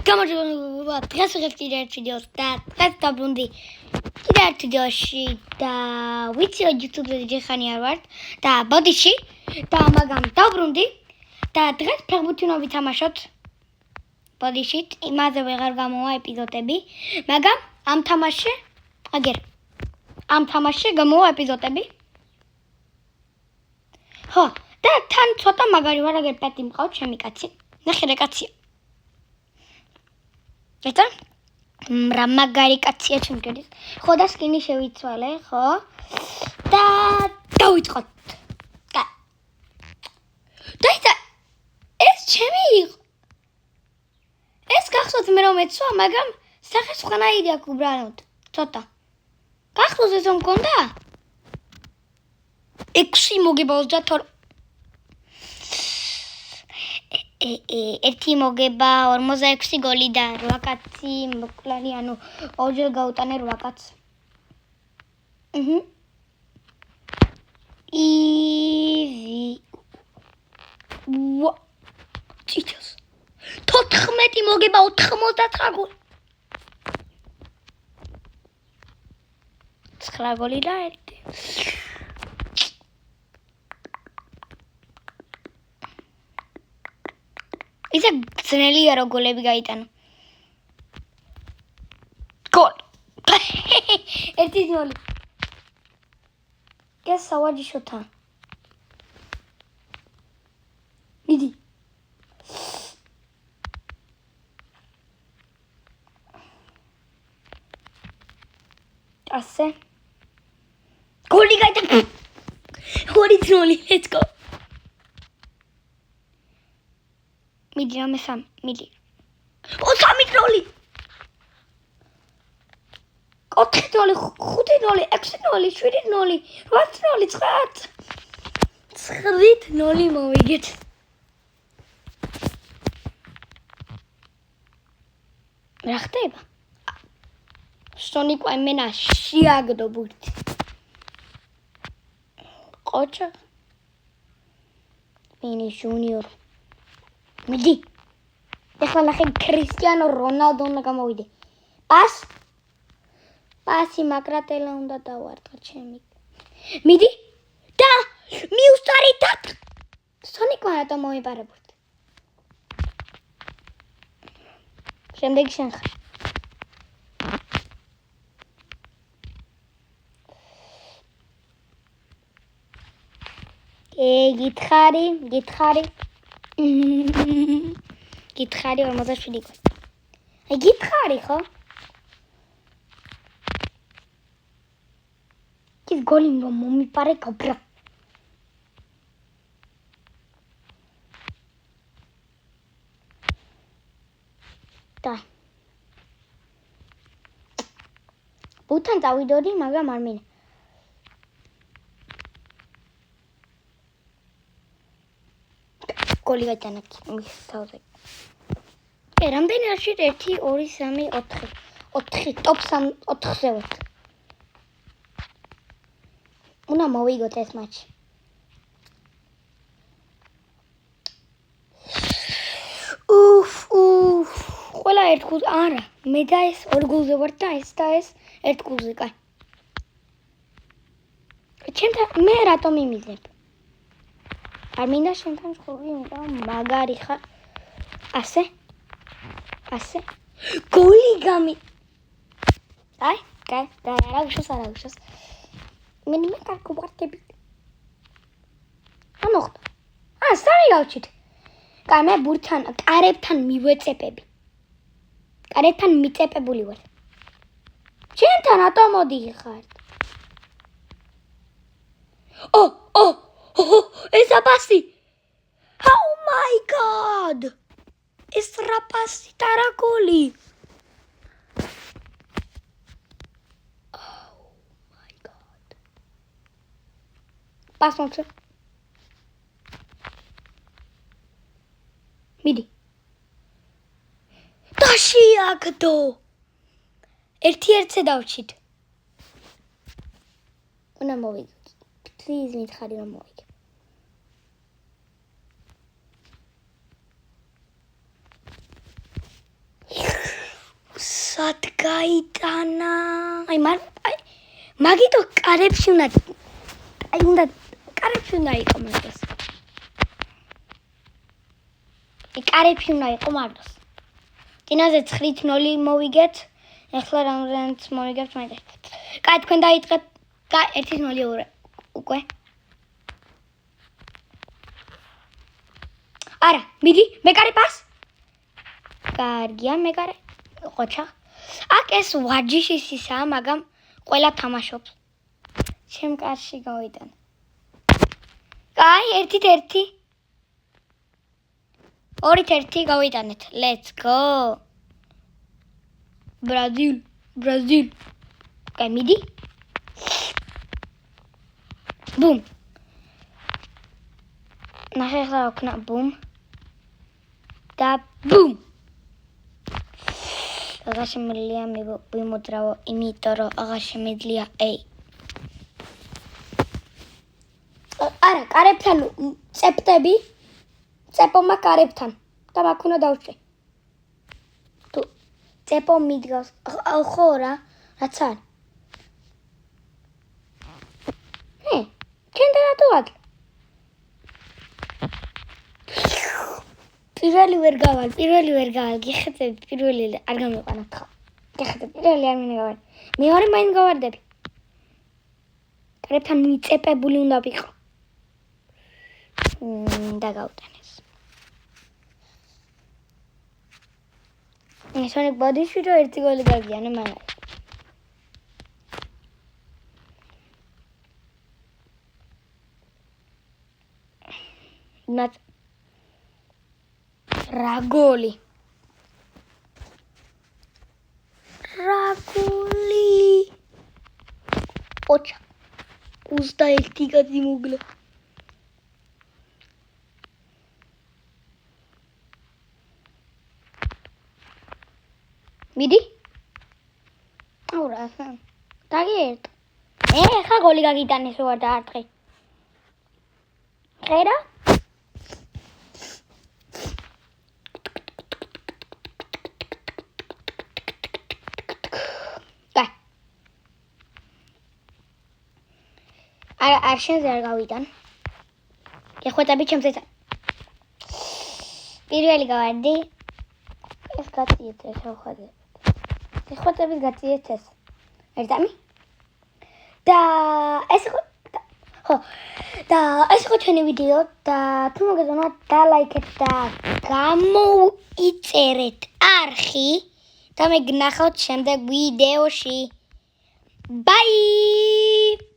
გამარჯობა დღეს ვიღებ კიდე ერთ ვიდეოს და დღეს დაბრუნდი კიდე ერთ ვიდეოში და ვიცი რომ YouTube-ზე ჯიხანი არ ვარ და ბოდიში და მაგამ დაბრუნდი და დღეს ფეხბურთი უნდა ვითამაშოთ ბოდიშით იმაზე ვეღარ გამოვა ეპიზოდები მაგრამ ამ თამაშში გამოვა ეპიზოდები ხო და თან ცოტა მაგარი ვარ აგერ პეტი მყავთ ჩემი კაცი ნახე რა კაცია Eta magari კაცია ჩემგერის. ხო და სკინი შევიცვალე, ხო? და დავიწყოთ. და ეს ჩემი იყო. ეს გახსოვთ მე რომ ეცვა, მაგრამ სახესხვანაირი აქვს უბრალოდ. ცოტა. გახსოვთ ეს რომ მქონდა? 6 მოგება 32 ერთი მოგება 46 გოლი და 8 კაცი მოკლარი ანუ ორჯერ გაუტანე 8 კაცს. იზი. ციტოს. 14 მოგება 89 გოლი. 9 გოლი და 1. Isa ძნელია რომ გოლები გაიტანო. გოლ. 1-0. ეს სავარჯიშოთა. მიდი. ასე. გოლი გაიტანო. 2-0. Let's go. Midi rame sam, midi. O 3-0. 4-0, 5-0, 6-0, 7-0, 8-0, 9-0 მოვიგეთ. რა ხდება? სონიკვა იმენა შეაგდო ბურთი. ყოჩა. მინი ჯუნიორ. მიდი. ეხლა ნახე კრისტიანო რონალდო უნდა გამოვიდე. პასი მაკრატელა უნდა დავარტყა ჩემი. მიდი. და მიუსტარი და სონიკმა რატომ მოიპარა ბურთი. შემდეგი შენ ხარ. გითხარი. გითხარი 47 გოლი. აი გითხარი ხო? ის გოლი მომიპარე გაბრა. და ბუთან დავიდოდი, მაგრამ არ მინდა. გოლი გაიტანა მისთავზე. რამდენი რაში 1 2 3 4 4 ტოპ 4-ზე ვარ. უნდა მოვიგოთ ეს მატჩი. ყველა ერთ გულზე არა, მე და ეს ორ გულზე ვარ და ეს ერთ გულზე, კაი. ჩემთან მე რატომ იმიზნებ? არ მინდა შენთან შეხები, იმიტომ მაგარი ხარ. ასე. გოლი გამი. აი, კაი, და არა გუშოს. მე კარგი ვარტები. ამოხდა. სარი გავჩით. კაი, მე ბურთთან, კარებთან მივეწეპები. კარებთან მიწეპებული ვარ. შენთან რატომ მოდიხარ? ეს აპასი. Oh my god. ეს რაპასი და რა გოლი. Oh my god. პასმოჩე. მიდი. დაშიაგდო. 1-1-ზე დავჩით. უნდა მოვიგოთ. Please მითხარი რომ მოვიგე. სად გაიტანა? აი მაგიტო კარებში უნდა კარებში უნდა იყო მაგას. კარებში უნდა იყო მაგას. წინაზე 9-0 მოვიგეთ. ეხლა რამდენიც მოვიგებთ მაინც. კაი, თქვენ დაიწყეთ. კაი, 1-0 უკვე. არა, მიდი, მეკარე პას. კარგია, მეკარე. ყოჩა. აქ ეს ვარჯიშის ისაა, მაგრამ ყველა თამაშობს. ჩემ კარში გავიტან. კაი, 1-1. 2-1 გავიტანეთ. Let's go. Brazil. კაი, მიდი. ბუმ. ნახე ახლა ვქნა ბუმ. და ბუმ. აღარ შემიძლია ვიმოძრავო, იმიტომ რომ აღარ შემიძლია არა, კარებთან წეპტები. წეპომა კარებთან. და მაგ უნდა დავჭრე. თუ წეპო მიდგას. ხო რა, რაც არის. ჩვენ და რატო ვაკ? პირველი ვერ გავალ. გიხეთებ პირველი არ გამიყვანა ხა. გიხეთებ პირველი არ მინდა. მეორე მაინც გავარდები. კარებთან მიწეპებული უნდა ვიყო. და გავუტანეს. ისონი ბოდიში რო ერთი გოლი გაგიანე მაგარი. რა გოლი. ოჩა. 21 გადიმოგლა. მიდი? აურა, დაგიერთ. ხა გოლი გაგიტანეს ვარ და არტყი. ხედა? არ შენზე არ გავიტან. გეხვეწები ჩემს ეცა. პირველი გავარდი. ეს გაციეთ ეს ხოხაზე. გეხვეწებით გაციეთ ეს. ერთამი. და ეს იყო ჩვენი ვიდეო და თუ მოგეწონათ დალაიქეთ და გამოიწერეთ არხი და მე გნახავთ შემდეგ ვიდეოში. Bye!